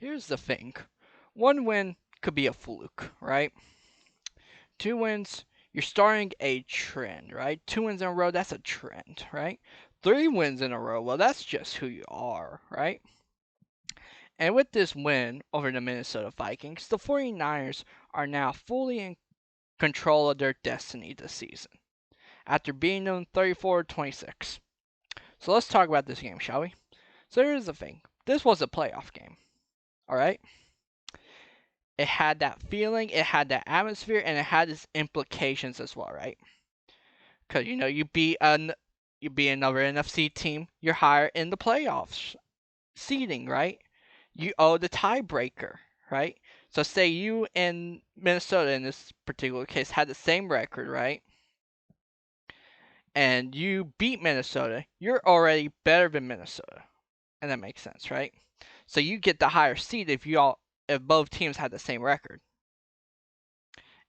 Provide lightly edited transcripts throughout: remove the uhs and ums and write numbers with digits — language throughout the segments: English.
Here's the thing. One win could be a fluke, right? 2 wins, you're starting a trend, right? 2 wins in a row, that's a trend, right? 3 wins in a row, well, that's just who you are, right? And with this win over the Minnesota Vikings, the 49ers are now fully in control of their destiny this season after beating them 34-26. So let's talk about this game, shall we? So here's the thing. This was a playoff game, all right? It had that feeling, it had that atmosphere, and it had its implications as well, right? Because you beat another NFC team, you're higher in the playoffs seeding, right? You owe the tiebreaker, right? So say you and Minnesota in this particular case had the same record, right? And you beat Minnesota, you're already better than Minnesota. And that makes sense, right? So you get the higher seed if both teams had the same record.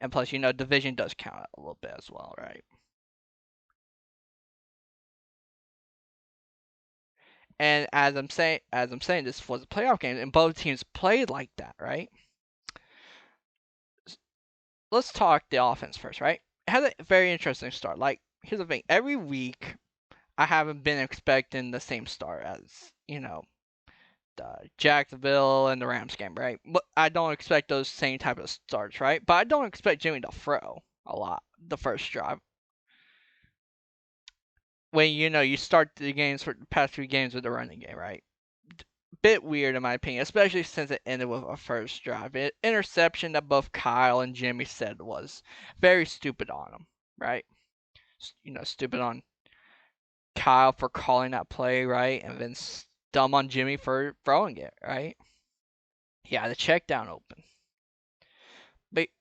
And plus, division does count a little bit as well, right? And as I'm saying, this was a playoff game, and both teams played like that, right? Let's talk the offense first, right? It had a very interesting start. Like, here's the thing: every week, I haven't been expecting the same start as the Jacksonville and the Rams game, right? But I don't expect those same type of starts, right? But I don't expect Jimmy to throw a lot the first drive. When you start the games for the past 3 games with the running game, right? Bit weird in my opinion, especially since it ended with a first drive. Interception that both Kyle and Jimmy said was very stupid on him, right? Stupid on Kyle for calling that play, right? And then dumb on Jimmy for throwing it, right? Yeah, the check down open.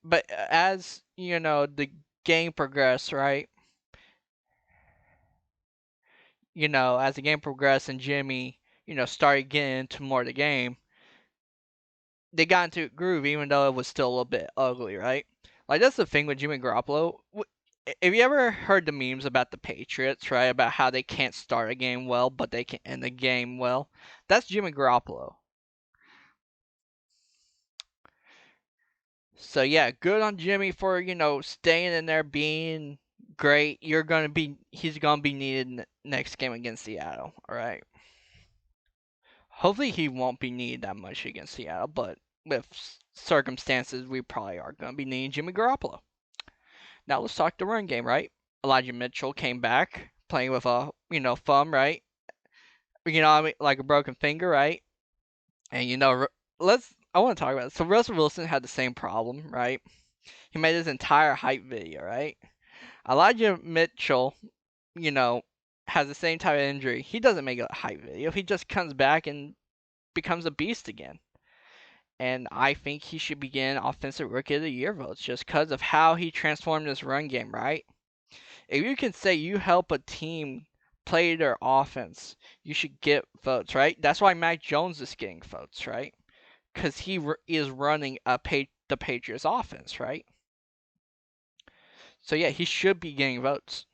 But as the game progressed, right? As the game progressed and Jimmy, started getting into more of the game, they got into a groove, even though it was still a little bit ugly, right? Like that's the thing with Jimmy Garoppolo. Have you ever heard the memes about the Patriots, right? About how they can't start a game well, but they can end the game well. That's Jimmy Garoppolo. So yeah, good on Jimmy for staying in there, being great. He's gonna be needed next game against Seattle. All right. Hopefully he won't be needed that much against Seattle, but with circumstances, we probably are gonna be needing Jimmy Garoppolo. Now let's talk the run game, right? Elijah Mitchell came back playing with a thumb, right? I mean, like a broken finger, right? And I want to talk about it. So Russell Wilson had the same problem, right? He made his entire hype video, right? Elijah Mitchell, you know, has the same type of injury. He doesn't make a hype video. He just comes back and becomes a beast again. And I think he should be getting Offensive Rookie of the Year votes just because of how he transformed this run game, right? If you can say you help a team play their offense, you should get votes, right? That's why Mac Jones is getting votes, right? Because he is running the Patriots offense, right? So yeah, he should be getting votes.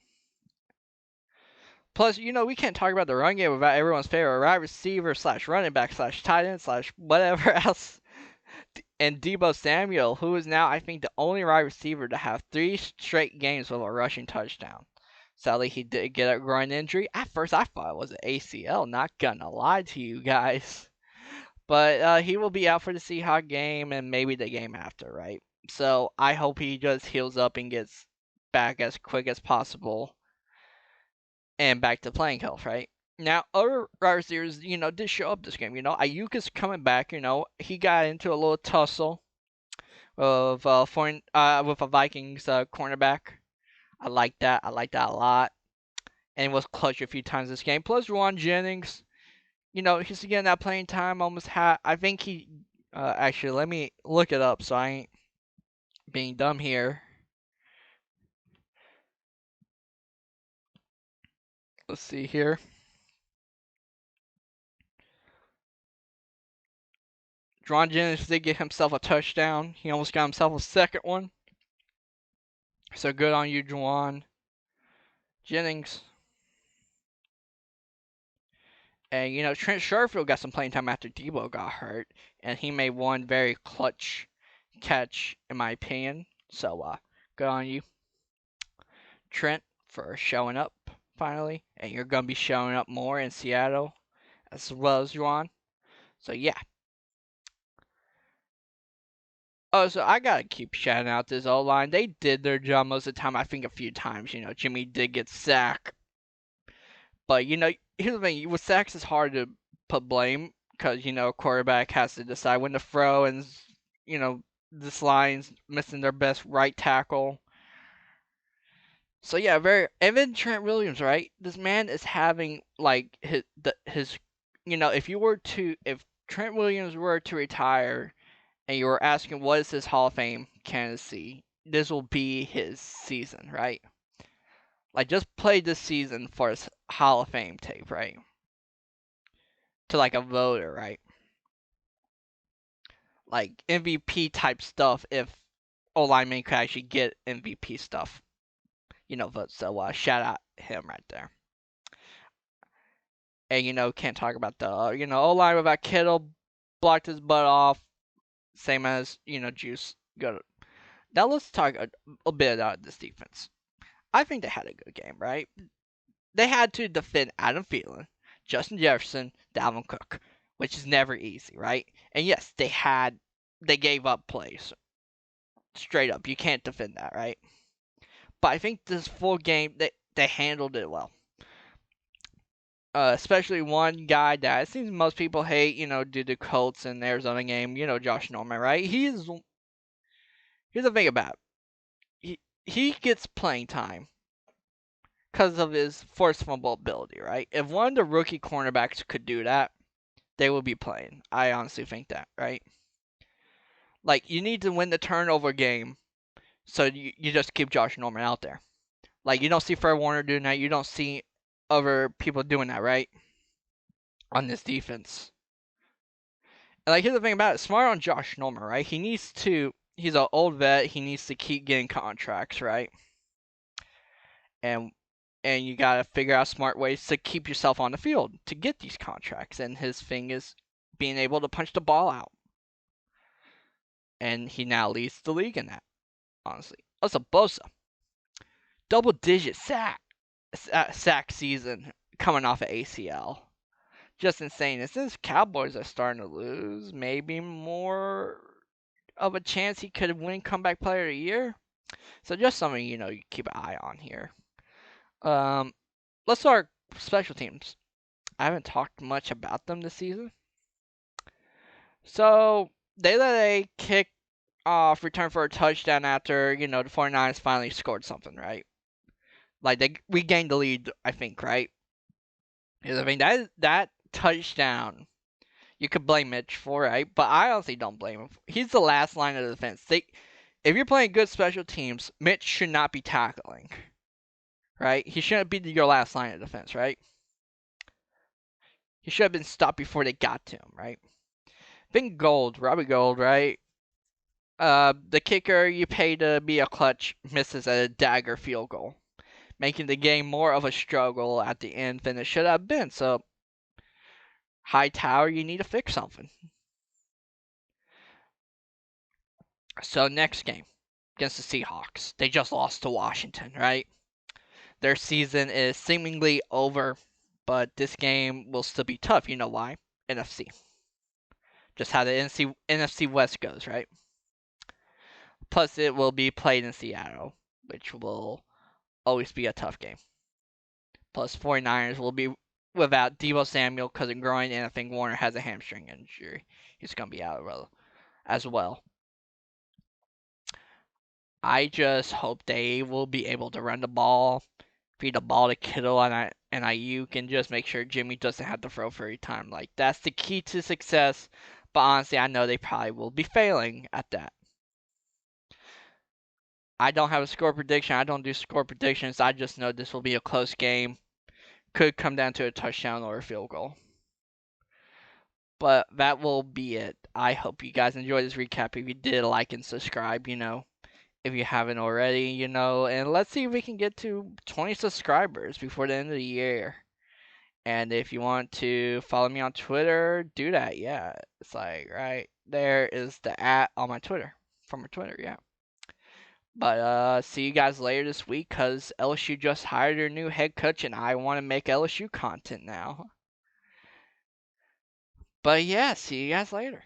Plus, we can't talk about the run game without everyone's favorite wide receiver slash running back slash tight end slash whatever else. And Deebo Samuel, who is now, I think, the only wide receiver to have 3 straight games with a rushing touchdown. Sadly, he did get a groin injury. At first, I thought it was an ACL. Not gonna lie to you guys. But he will be out for the Seahawks game and maybe the game after, right? So I hope he just heals up and gets back as quick as possible and back to playing health, right? Now, other wide receivers, did show up this game. Ayuk is coming back. He got into a little tussle with a Vikings cornerback. I like that. I like that a lot. And he was clutch a few times this game. Plus, Juwan Jennings, he's getting that playing time. I think he. Actually, let me look it up so I ain't being dumb here. Let's see here. Juwan Jennings did get himself a touchdown. He almost got himself a second one. So good on you, Juwan Jennings. And Trent Sherfield got some playing time after Debo got hurt, and he made one very clutch catch, in my opinion. So, good on you, Trent, for showing up finally, and you're gonna be showing up more in Seattle as well as Juan. So yeah. Oh, so I gotta keep shouting out this O line. They did their job most of the time. I think a few times, Jimmy did get sacked, but here's the thing: with sacks, it's hard to put blame because a quarterback has to decide when to throw, and this line's missing their best right tackle. So yeah, and then Trent Williams, right? This man is having like his if Trent Williams were to retire and you were asking what is his Hall of Fame candidacy, this will be his season, right? Like just play this season for his Hall of Fame tape, right? To like a voter, right? Like MVP type stuff if O lineman could actually get MVP stuff, vote. So shout out him right there. And can't talk about the O line without Kittle, blocked his butt off, same as Juice. Good. Now let's talk a bit about this defense. I think they had a good game, right? They had to defend Adam Thielen, Justin Jefferson, Dalvin Cook, which is never easy, right? And yes, they gave up plays. Straight up, you can't defend that, right? But I think this full game they handled it well. Especially one guy that it seems most people hate, due to Colts and Arizona game, Josh Norman, right? Here's the thing about it. He gets playing time because of his forced fumble ability, right? If one of the rookie cornerbacks could do that, they would be playing. I honestly think that, right? Like, you need to win the turnover game, so you just keep Josh Norman out there. Like, you don't see Fred Warner doing that. You don't see other people doing that, right? On this defense. And, like, here's the thing about it. Smart on Josh Norman, right? He's an old vet. He needs to keep getting contracts, right? And you gotta figure out smart ways to keep yourself on the field to get these contracts. And his thing is being able to punch the ball out. And he now leads the league in that, honestly. Also, Bosa. Double-digit sack season coming off of ACL. Just insane. And since Cowboys are starting to lose, maybe more of a chance he could win Comeback Player of the Year. So just something, you keep an eye on here. Let's start special teams. I haven't talked much about them this season. So they let a kick off return for a touchdown after, the 49ers finally scored something, right? Like they regained the lead, I think, right? Because I mean that touchdown you could blame Mitch for, right? But I honestly don't blame him. He's the last line of defense. If you're playing good special teams, Mitch should not be tackling, right? He shouldn't be your last line of defense, right? He should have been stopped before they got to him, right? Robbie Gould, right? The kicker you pay to be a clutch misses a dagger field goal, making the game more of a struggle at the end than it should have been. So, Hightower, you need to fix something. So, next game against the Seahawks. They just lost to Washington, right? Their season is seemingly over, but this game will still be tough. You know why? NFC. Just how the NFC West goes, right? Plus, it will be played in Seattle, which will always be a tough game. Plus, 49ers will be without Deebo Samuel because of groin, and I think Warner has a hamstring injury. He's going to be out as well. I just hope they will be able to run the ball, feed the ball to Kittle and Ayuk, and just make sure Jimmy doesn't have to throw for every time. Like, that's the key to success, but honestly, I know they probably will be failing at that. I don't have a score prediction. I don't do score predictions. I just know this will be a close game. Could come down to a touchdown or a field goal. But that will be it. I hope you guys enjoyed this recap. If you did, like and subscribe, if you haven't already, and let's see if we can get to 20 subscribers before the end of the year. And if you want to follow me on Twitter, do that. Yeah, it's like right there is the @ on my Twitter, from my Twitter. Yeah. But see you guys later this week, because LSU just hired their new head coach, and I want to make LSU content now. But yeah, see you guys later.